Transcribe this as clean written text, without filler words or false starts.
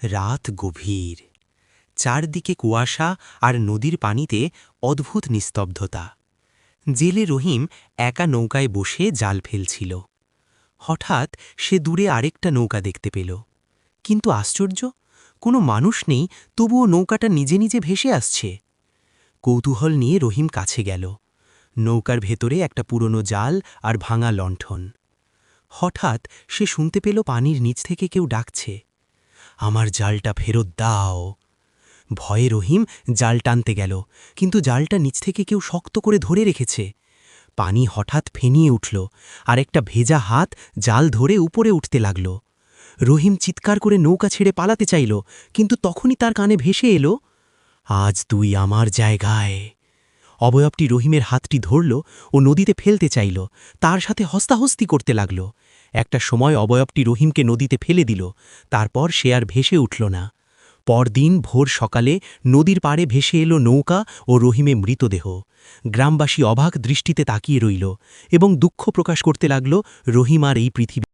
রাত গভীর, চারদিকে কুয়াশা আর নদীর পানিতে অদ্ভুত নিস্তব্ধতা। জেলে রহিম একা নৌকায় বসে জাল ফেলছিল। হঠাৎ সে দূরে আরেকটা নৌকা দেখতে পেল, কিন্তু আশ্চর্য, কোনো মানুষ নেই, তবুও নৌকাটা নিজে নিজে ভেসে আসছে। কৌতূহল নিয়ে রহিম কাছে গেল। নৌকার ভেতরে একটা পুরনো জাল আর ভাঙা লণ্ঠন। হঠাৎ সে শুনতে পেল পানির নিচ থেকে কেউ ডাকছে, আমার জালটা ফেরত দাও। ভয়ে রহিম জাল টানতে গেল, কিন্তু জালটা নিচ থেকে কেউ শক্ত করে ধরে রেখেছে। পানি হঠাৎ ফেনিয়ে উঠল, আর একটা ভেজা হাত জাল ধরে উপরে উঠতে লাগল। রহিম চিৎকার করে নৌকা ছেড়ে পালাতে চাইল, কিন্তু তখনই তার কানে ভেসে এলো, আজ তুই আমার জায়গায়। অবয়বটি রহিমের হাতটি ধরল ও নদীতে ফেলতে চাইল, তার সাথে হস্তাহস্তি করতে লাগল। একটা সময় অবয়বটি রহিমকে নদীতে ফেলে দিল, তারপর সে আর ভেসে উঠল না। পরদিন ভোর সকালে নদীর পাড়ে ভেসে এলো নৌকা ও রহিমে মৃতদেহ। গ্রামবাসী অবাক দৃষ্টিতে তাকিয়ে রইল এবং দুঃখ প্রকাশ করতে লাগল, রহিম আর এই পৃথিবী